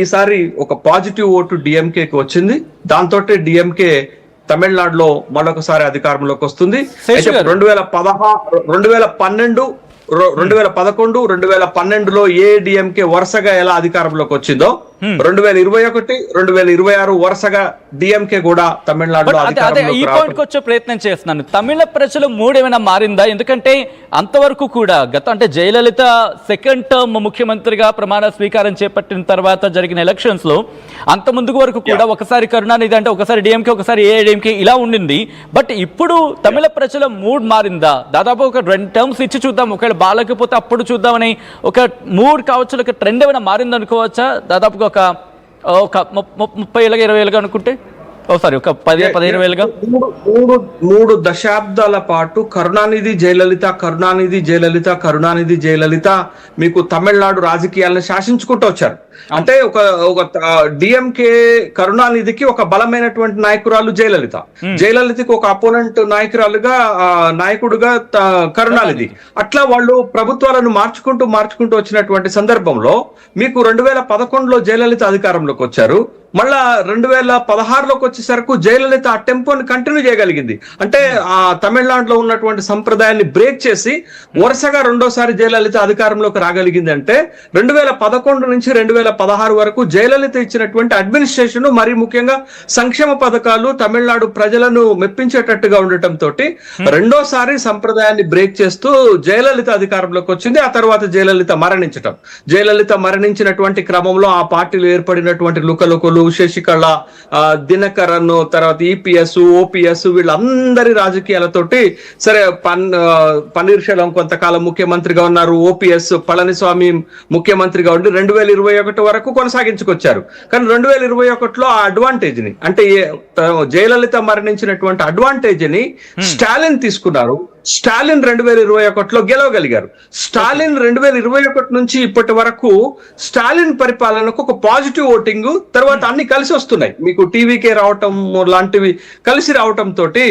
ఈసారి ఒక positive vote డిఎంకేకి వచ్చింది. దాంతో డిఎంకే తమిళనాడులో మరొకసారి అధికారంలోకి వస్తుంది. అయితే 2012, 2012లో ఏఐడిఎంకే వరుసగా ఎలా అధికారంలోకి వచ్చిందో 2021, 2026 వరుసగా డిఎంకే కూడా తమిళనాడులో ఈ పాయింట్ వచ్చే ప్రయత్నం చేస్తున్నాను. తమిళ ప్రజల మూడ్ ఏమైనా మారిందా? ఎందుకంటే అంతవరకు కూడా అంటే జయలలిత సెకండ్ టర్మ్ ముఖ్యమంత్రిగా ప్రమాణ స్వీకారం చేపట్టిన తర్వాత జరిగిన ఎలక్షన్స్ లో అంత ముందు వరకు కూడా ఒకసారి కరుణానిధి అంటే ఒకసారి డిఎంకే ఒకసారి ఏఐడిఎంకే ఇలా ఉండింది. బట్ ఇప్పుడు తమిళ ప్రజల మూడ్ మారిందా? దాదాపు ఒక 2 టర్మ్స్ ఇచ్చి చూద్దాం, ఒకవేళ బాగాలేకపోతే అప్పుడు చూద్దామని ఒక మూడ్ కావచ్చు, ఒక ట్రెండ్ ఏమైనా మారిందనుకోవచ్చా? దాదాపుగా ఒక 30 ఏళ్ళగా 20 ఏళ్ళగా అనుకుంటే ఒక 10-15 ఏళ్ళగా 3 దశాబ్దాల పాటు కరుణానిధి జయలలిత మీకు తమిళనాడు రాజకీయాలను శాసించుకుంటూ వచ్చారు. అంటే ఒక డిఎంకే కరుణానిధికి ఒక బలమైనటువంటి నాయకురాలు జయలలితకి ఒక అపోనెంట్ నాయకుడుగా కరుణానిధి. అట్లా వాళ్ళు ప్రభుత్వాలను మార్చుకుంటూ వచ్చినటువంటి సందర్భంలో మీకు 2011లో జయలలిత అధికారంలోకి వచ్చారు. మళ్ళా 2016లోకి వచ్చేసరికి జయలలిత ఆ టెంపోని కంటిన్యూ చేయగలిగింది. అంటే ఆ తమిళనాడులో ఉన్నటువంటి సంప్రదాయాన్ని బ్రేక్ చేసి వరుసగా రెండోసారి జయలలిత అధికారంలోకి రాగలిగింది. అంటే 2011 నుంచి 2016 వరకు జయలలిత ఇచ్చినటువంటి అడ్మినిస్ట్రేషన్, మరి ముఖ్యంగా సంక్షేమ పథకాలు తమిళనాడు ప్రజలను మెప్పించేటట్టుగా ఉండటంతో రెండోసారి సంప్రదాయాన్ని బ్రేక్ చేస్తూ జయలలిత అధికారంలోకి వచ్చింది. ఆ తర్వాత జయలలిత మరణించినటువంటి క్రమంలో ఆ పార్టీలో ఏర్పడినటువంటి లుకలుకలు, శశికళ, దినకరన్, తర్వాత ఈపీఎస్, ఓపీఎస్ వీళ్ళందరి రాజకీయాలతోటి సరే పన్నీర్ సెల్వం కొంతకాలం ముఖ్యమంత్రిగా ఉన్నారు, ఓపీఎస్ పళనిస్వామి ముఖ్యమంత్రిగా ఉండి 2021 వరకు కొనసాగించుకొచ్చారు. కానీ 2021లో ఆ అడ్వాంటేజ్ ని, అంటే జయలలిత మరణించినటువంటి అడ్వాంటేజ్ ని స్టాలిన్ తీసుకున్నారు. స్టాలిన్ 2021లో గెలవగలిగారు. స్టాలిన్ 2021 నుంచి ఇప్పటి వరకు స్టాలిన్ పరిపాలనకు ఒక పాజిటివ్ ఓటింగ్, తర్వాత అన్ని కలిసి వస్తున్నాయి. మీకు టీవీకే రావటం లాంటివి కలిసి రావటం తోటి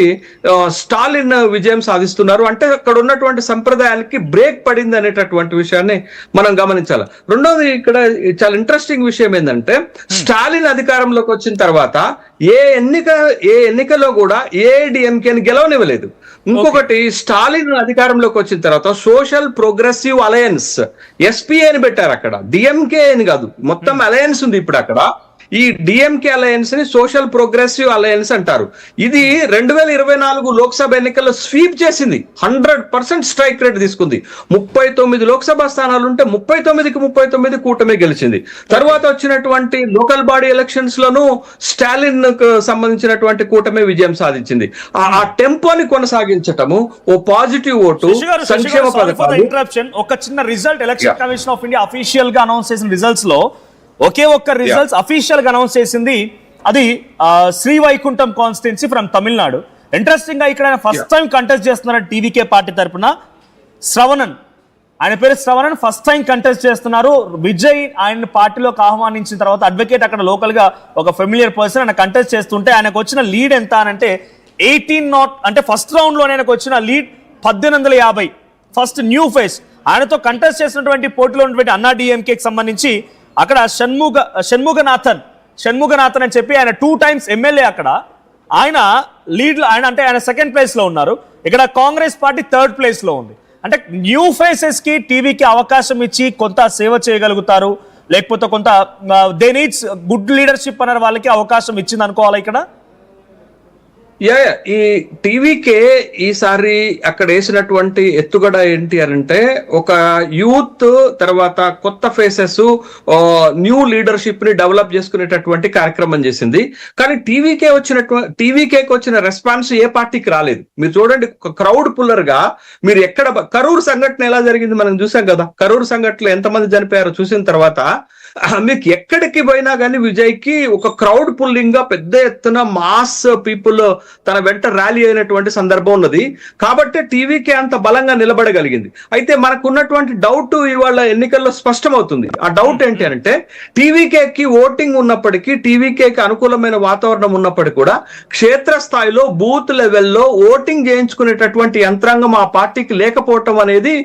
స్టాలిన్ విజయం సాధిస్తున్నారు. అంటే అక్కడ ఉన్నటువంటి సంప్రదాయాలకి బ్రేక్ పడింది అనేటటువంటి విషయాన్ని మనం గమనించాలి. రెండోది ఇక్కడ చాలా ఇంట్రెస్టింగ్ విషయం ఏంటంటే స్టాలిన్ అధికారంలోకి వచ్చిన తర్వాత ఏ ఎన్నికలో కూడా ఏఐడిఎంకేని గెలవనివ్వలేదు. ఇంకొకటి, స్టాలిన్ అధికారంలోకి వచ్చిన తర్వాత సోషల్ ప్రోగ్రెసివ్ అలయన్స్ ఎస్పీఏ అని పెట్టారు. అక్కడ డిఎంకే అని కాదు, మొత్తం అలయన్స్ ఉంది ఇప్పుడు అక్కడ. ఈ డిఎంకే అలయన్స్ ని సోషల్ ప్రోగ్రెసివ్ అలయన్స్ అంటారు. ఇది 2024 లోక్సభ ఎన్నికల్లో స్వీప్ చేసింది. 100% స్ట్రైక్ రేట్ తీసుకుంది. 39 లోక్సభ స్థానాలు ఉంటే 39కి 39 కూటమి గెలిచింది. తర్వాత వచ్చినటువంటి లోకల్ బాడీ ఎలక్షన్స్ లోనూ స్టాలిన్ కు సంబంధించినటువంటి కూటమి విజయం సాధించింది. ఆ టెంపోని కొనసాగించటము, ఓ పాజిటివ్ ఓటు, సంక్షేమ పథకాలు. ఒక చిన్న result, election commission of India official గా అనౌన్స్ చేసిన రిజల్ట్స్ లో ఒకే ఒక్క రిజల్ట్స్ అఫీషియల్ గా అనౌన్స్ చేసింది, అది Srivaikuntham constituency from Tamil Nadu. Interesting గా ఇక్కడ ఫస్ట్ టైం కంటెస్ట్ చేస్తున్నారు టీవీకే పార్టీ తరపున. శ్రవణన్, ఆయన పేరు శ్రవణన్, ఫస్ట్ టైం కంటెస్ట్ చేస్తున్నారు. విజయ్ ఆయన పార్టీలోకి ఆహ్వానించిన తర్వాత అడ్వకేట్, అక్కడ లోకల్ గా ఒక ఫెమిలియర్ పర్సన్, ఆయన కంటెస్ట్ చేస్తుంటే ఆయనకు వచ్చిన లీడ్ ఎంత అంటే 18 అంటే ఫస్ట్ రౌండ్ లో ఆయనకు వచ్చిన లీడ్ 1850. ఫస్ట్ న్యూ ఫేస్, ఆయనతో కంటెస్ట్ చేసినటువంటి పోటీలో ఉన్నటువంటి అన్నా డిఎంకేకి సంబంధించి అక్కడ షణ్ముగనాథన్ అని చెప్పి ఆయన 2 times ఎమ్మెల్యే. అక్కడ ఆయన లీడ్, ఆయన సెకండ్ ప్లేస్ లో ఉన్నారు. ఇక్కడ కాంగ్రెస్ పార్టీ థర్డ్ ప్లేస్ లో ఉంది. అంటే న్యూ ఫేసెస్ కి టీవీకి అవకాశం ఇచ్చి కొంత సేవ చేయగలుగుతారు, లేకపోతే కొంత దే నీడ్స్ గుడ్ లీడర్షిప్ అనే వాళ్ళకి అవకాశం ఇచ్చింది అనుకోవాలి ఇక్కడ. ఈ టీవీకే ఈసారి అక్కడ వేసినటువంటి ఎత్తుగడ ఏంటి అంటే ఒక యూత్, తర్వాత కొత్త ఫేసెస్, న్యూ లీడర్షిప్ ని డెవలప్ చేసుకునేటటువంటి కార్యక్రమం చేసింది. కానీ టీవీకేకి వచ్చిన రెస్పాన్స్ ఏ పార్టీకి రాలేదు. మీరు చూడండి, క్రౌడ్ పుల్లర్ గా మీరు ఎక్కడ కరూరు సంఘటన ఎలా జరిగింది మనం చూసాం కదా. కరూరు సంఘటనలో ఎంతమంది చనిపోయారో చూసిన తర్వాత మీకు ఎక్కడికి పోయినా కానీ విజయ్కి ఒక క్రౌడ్ పుల్లింగ్ గా పెద్ద ఎత్తున మాస్ పీపుల్ తన వెంట ర్యాలీ అయినటువంటి సందర్భం ఉన్నది. కాబట్టి టీవీకే అంత బలంగా నిలబడగలిగింది. అయితే మనకు ఉన్నటువంటి డౌట్ ఇవాళ ఎన్నికల్లో స్పష్టమవుతుంది. ఆ డౌట్ ఏంటి అంటే టీవీకేకి ఓటింగ్ ఉన్నప్పటికీ, టీవీకేకి అనుకూలమైన వాతావరణం ఉన్నప్పటికీ కూడా క్షేత్రస్థాయిలో బూత్ లెవెల్లో ఓటింగ్ చేయించుకునేటటువంటి యంత్రాంగం ఆ పార్టీకి లేకపోవటం అనేది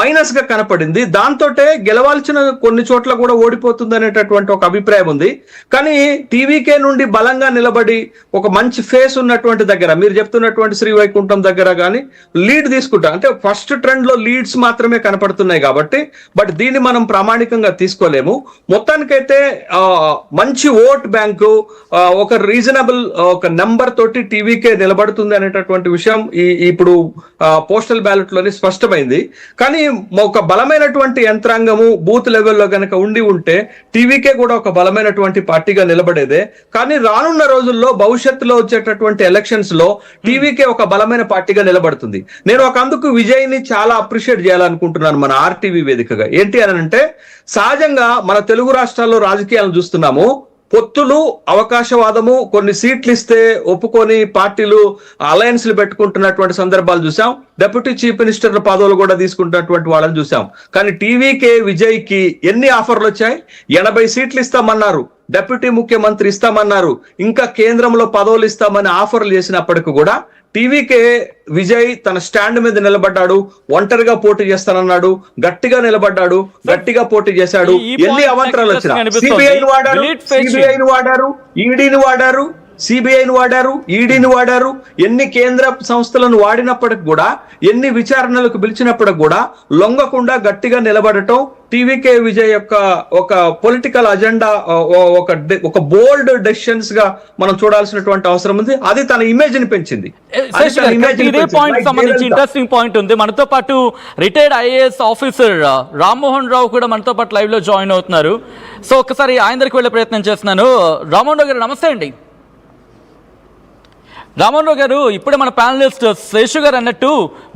మైనస్ గా కనపడింది. దాంతో గెలవాల్సిన కొన్ని చోట్ల కూడా ఓడిపోతుంది అయిపోతుంది అనేటటువంటి ఒక అభిప్రాయం ఉంది. కానీ టీవీకే నుండి బలంగా నిలబడి ఒక మంచి ఫేస్ ఉన్నటువంటి దగ్గర మీరు చెప్తున్నటువంటి శ్రీ వైకుంఠం దగ్గర కానీ లీడ్ తీసుకుంటా అంటే ఫస్ట్ ట్రెండ్ లో లీడ్స్ మాత్రమే కనపడుతున్నాయి కాబట్టి, బట్ దీన్ని మనం ప్రామాణికంగా తీసుకోలేము. మొత్తానికైతే మంచి ఓట్ బ్యాంకు ఒక రీజనబుల్ ఒక నెంబర్ తోటి టీవీకే నిలబడుతుంది అనేటటువంటి విషయం ఇప్పుడు పోస్టల్ బ్యాలెట్ లోని స్పష్టమైంది. కానీ ఒక బలమైనటువంటి యంత్రాంగము బూత్ లెవెల్లో గనక ఉండి ఉంటే టీవీకే కూడా ఒక బలమైనటువంటి పార్టీగా నిలబడేదే. కానీ రానున్న రోజుల్లో భవిష్యత్తులో వచ్చేటటువంటి ఎలక్షన్స్ లో టీవీకే ఒక బలమైన పార్టీగా నిలబడుతుంది. నేను ఒక అందుకు విజయ్ని చాలా అప్రిషియేట్ చేయాలనుకుంటున్నాను మన ఆర్టీవీ వేదికగా. ఏంటి అని అంటే, సహజంగా మన తెలుగు రాష్ట్రాల్లో రాజకీయాలను చూస్తున్నాము, పొత్తులు, అవకాశవాదము, కొన్ని సీట్లు ఇస్తే ఒప్పుకొని పార్టీలు అలయన్స్లు పెట్టుకుంటున్నటువంటి సందర్భాలు చూసాం. డిప్యూటీ చీఫ్ మినిస్టర్ పదవులు కూడా తీసుకుంటున్నటువంటి వాళ్ళని చూసాం. కానీ టీవీకే విజయ్ కి ఎన్ని ఆఫర్లు వచ్చాయి? 80 సీట్లు ఇస్తామన్నారు, డిప్యూటీ ముఖ్యమంత్రి ఇస్తామన్నారు, ఇంకా కేంద్రంలో పదవులు ఇస్తామని ఆఫర్లు చేసినప్పటికీ కూడా టీవీకే విజయ్ తన స్టాండ్ మీద నిలబడ్డాడు. ఒంటరిగా పోటీ చేస్తానన్నాడు, గట్టిగా నిలబడ్డాడు, గట్టిగా పోటీ చేశాడు. ఎన్ని అవాంతరాలు వచ్చినా సిబిఐని వాడారు, ఈడీని వాడారు, సిబిఐని వాడారు, ఈడీని వాడారు. ఎన్ని కేంద్ర సంస్థలను వాడినప్పటికి కూడా, ఎన్ని విచారణలకు పిలిచినప్పటికి కూడా లొంగకుండా గట్టిగా నిలబడటం టీవీకే విజయ్ యొక్క ఒక పొలిటికల్ అజెండా, ఒక బోల్డ్ డెసిషన్స్ గా మనం చూడాల్సినటువంటి అవసరం ఉంది. అది తన ఇమేజ్ ని పెంచింది. ఇదే పాయింట్ సంబంధించి ఇంట్రెస్టింగ్ పాయింట్ ఉంది. మనతో పాటు retired IAS officer Rammohan Rao కూడా మనతో పాటు లైవ్ లో జాయిన్ అవుతున్నారు. సో ఒకసారి ఆయన దగ్గరికి వెళ్ళే ప్రయత్నం చేస్తున్నాను. రామ్మోహన్ రావు గారు నమస్తే అండి. రామ్మోహన్ రావు గారు, ఇప్పుడే మన ప్యానలిస్ట్ శేషు గారు అన్నట్టు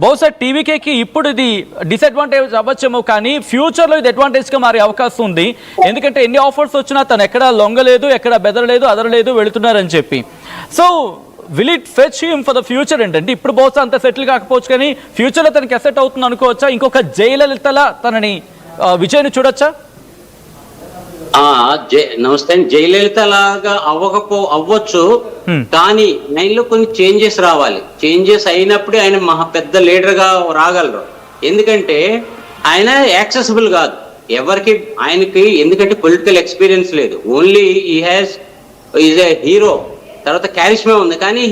బహుశా టీవీకేకి ఇప్పుడు ఇది డిసడ్వాంటేజ్ అవ్వచ్చేమో, కానీ ఫ్యూచర్లో ఇది అడ్వాంటేజ్గా మారే అవకాశం ఉంది. ఎందుకంటే ఎన్ని ఆఫర్స్ వచ్చినా తను ఎక్కడ లొంగలేదు, ఎక్కడ బెదరలేదు, అదరలేదు, వెళుతున్నారని చెప్పి. So will it fetch him for the future ఏంటంటే, ఇప్పుడు బహుశా అంత సెటిల్ కాకపోవచ్చు కానీ ఫ్యూచర్లో తనకి ఎసెట్ అవుతుంది అనుకోవచ్చా? ఇంకొక జయలలితలా తనని విజయ్ని చూడొచ్చా? నమస్తే అండి. జయలలిత లాగా అవ్వచ్చు, కానీ ఆయనలో కొన్ని చేంజెస్ రావాలి. చేంజెస్ అయినప్పుడే ఆయన మహా పెద్ద లీడర్ గా రాగలరు. ఎందుకంటే ఆయన యాక్సెసిబుల్ కాదు ఎవరికి, ఆయనకి ఎందుకంటే పొలిటికల్ ఎక్స్పీరియన్స్ లేదు. ఓన్లీ ఈజ్ ఏ హీరో, తర్వాత క్యారిస్మా ఉంది, కానీ